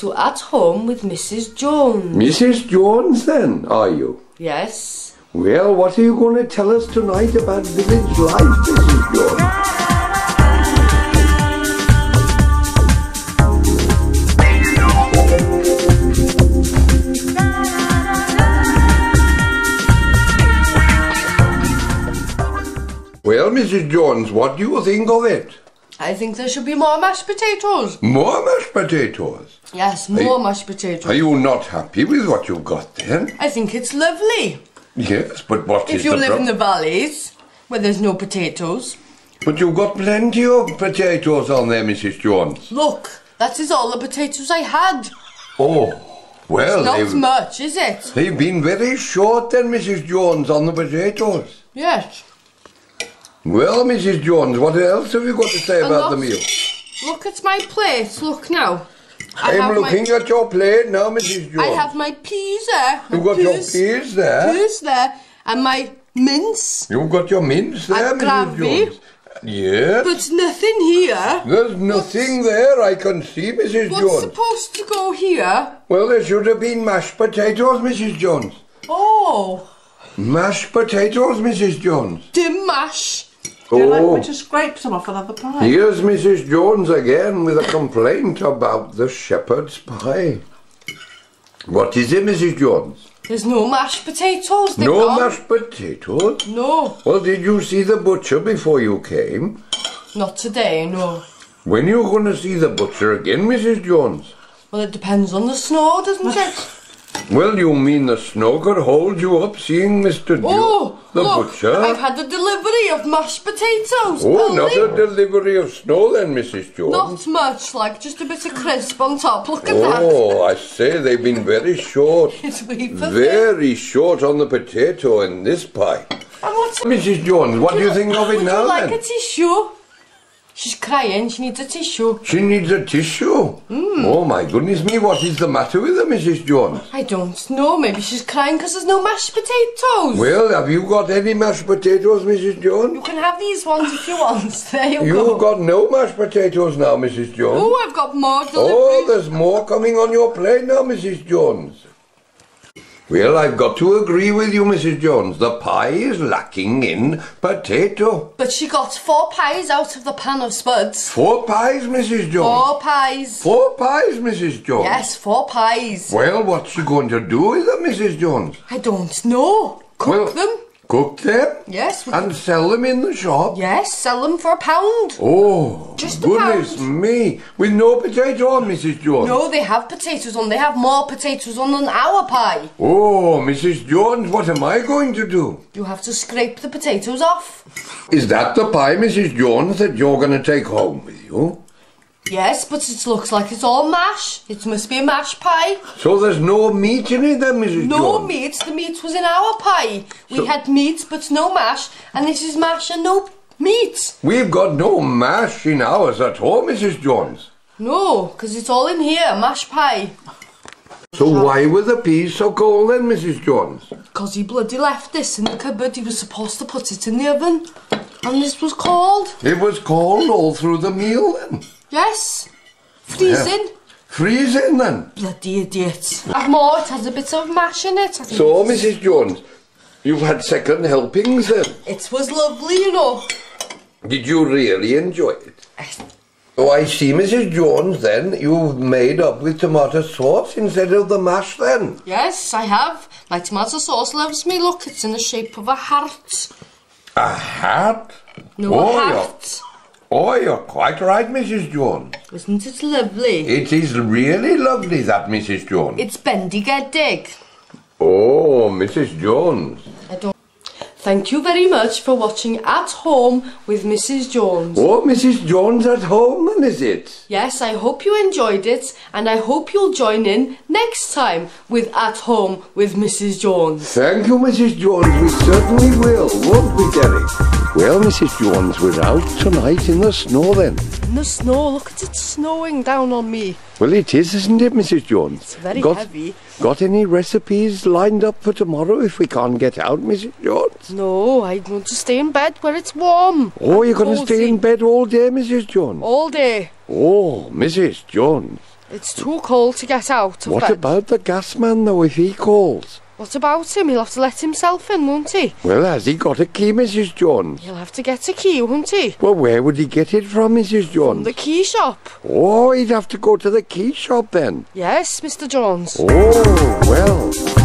to At Home with Mrs. Jones. Mrs. Jones then, are you? Yes. Well, what are you going to tell us tonight about village life, Mrs. Jones? Well, Mrs. Jones, what do you think of it? I think there should be more mashed potatoes. More mashed potatoes? Yes, more mashed potatoes. Are you not happy with what you got then? I think it's lovely. Yes, but what is If you the live in the valleys, where there's no potatoes. But you've got plenty of potatoes on there, Mrs. Jones. Look, that is all the potatoes I had. Oh, well, Not much, is it? they've been very short then, Mrs. Jones, on the potatoes. Yes. Well, Mrs. Jones, what else have you got to say about the meal? Look at my plate. Look now. I'm looking at your plate now, Mrs. Jones. I have my peas there. You've got your peas there. Peas there. And my mince. You've got your mince there, And Mrs. gravy. Jones. Yes. But nothing here. There's nothing there, I can see, Mrs. What's Jones. supposed to go here? Well, there should have been mashed potatoes, Mrs. Jones. Oh. Mashed potatoes, Mrs. Jones. Dim mash. Do you like me to scrape some off another pie? Here's Mrs. Jones again with a complaint about the shepherd's pie. What is it, Mrs. Jones? There's no mashed potatoes. They've No gone. mashed potatoes? No. Well, did you see the butcher before you came? Not today, no. When are you going to see the butcher again, Mrs. Jones? Well, it depends on the snow, doesn't it? Well, you mean the snow could hold you up seeing Mr. Oh, the look, butcher? I've had a delivery of mashed potatoes. Oh, not Only a delivery of snow then, Mrs. Jones. Not much, like just a bit of crisp on top. Look at that. Oh, I say they've been very short. It's wee for Very short on the potato in this pie. And what's Mrs. Jones, what do you think of it Would now you like then? a tissue? She's crying, she needs a tissue. She needs a tissue. Oh my goodness me, what is the matter with her, Mrs. Jones? I don't know, maybe she's crying because there's no mashed potatoes. Well, have you got any mashed potatoes, Mrs. You Jones? can have these ones if you want. There you go. You've got no mashed potatoes now, Mrs. Jones. Oh, I've got more delivery. Oh, there's more coming on your plate now, Mrs. Jones. Well, I've got to agree with you, Mrs. Jones. The pie is lacking in potato. But she got 4 pies out of the pan of spuds. 4 pies, Mrs. Jones. 4 pies. 4 pies, Mrs. Jones. Yes, 4 pies. Well, what's she going to do with them, Mrs. Jones? I don't know. Cook them. Cook them? Yes. And sell them in the shop? Yes, sell them for £1. Oh, Just a goodness pound. me. With no potato on, Mrs. Jones? No, they have potatoes on. They have more potatoes on than our pie. Oh, Mrs. Jones, what am I going to do? You have to scrape the potatoes off. Is that the pie, Mrs. Jones, that you're going to take home with you? Yes, but it looks like it's all mash. It must be a mash pie. So there's no meat in it then, Mrs. No Jones? meat. The meat was in our pie. We had meat, but no mash. And this is mash and no meat. We've got no mash in ours at all, Mrs. Jones. No, because it's all in here, mash pie. So why were the peas so cold then, Mrs. Jones? Because he bloody left this in the cupboard. He was supposed to put it in the oven. And this was cold. It was cold all through the meal then. Yes. Freezing. Yeah. Freezing then. Bloody idiot. Have more. It has a bit of mash in it. I think So, it's- Mrs. Jones, you've had second helpings then. It was lovely, you know. Did you really enjoy it? Oh, I see, Mrs. Jones, then. You've made up with tomato sauce instead of the mash then. Yes, I have. My tomato sauce loves me. Look, it's in the shape of a heart. A hat? No, Oh, a yeah. heart. Oh, you're quite right, Mrs. Jones. Isn't it lovely? It is really lovely, that, Mrs. Jones. It's bendigedig. Oh, Mrs. Jones. I don't. Thank you very much for watching At Home with Mrs. Jones. Oh, Mrs. Jones at home, then, is it? Yes, I hope you enjoyed it, and I hope you'll join in next time with At Home with Mrs. Jones. Thank you, Mrs. Jones. We certainly will, won't we, Derek? Well, Mrs. Jones, we're out tonight in the snow then. In the snow, look at it snowing down on me. Well, it is, isn't it, Mrs. Jones? It's very heavy. Got any recipes lined up for tomorrow if we can't get out, Mrs. Jones? No, I want to stay in bed where it's warm. Oh, you're going to stay Cozy. in bed all day, Mrs. Jones? All day. Oh, Mrs. Jones. It's too cold to get out of What bed. about the gas man, though, if he calls? What about him? He'll have to let himself in, won't he? Well, has he got a key, Mrs. Jones? He'll have to get a key, won't he? Well, where would he get it from, Mrs. From Jones? the key shop. Oh, he'd have to go to the key shop then. Yes, Mr. Jones. Oh, well.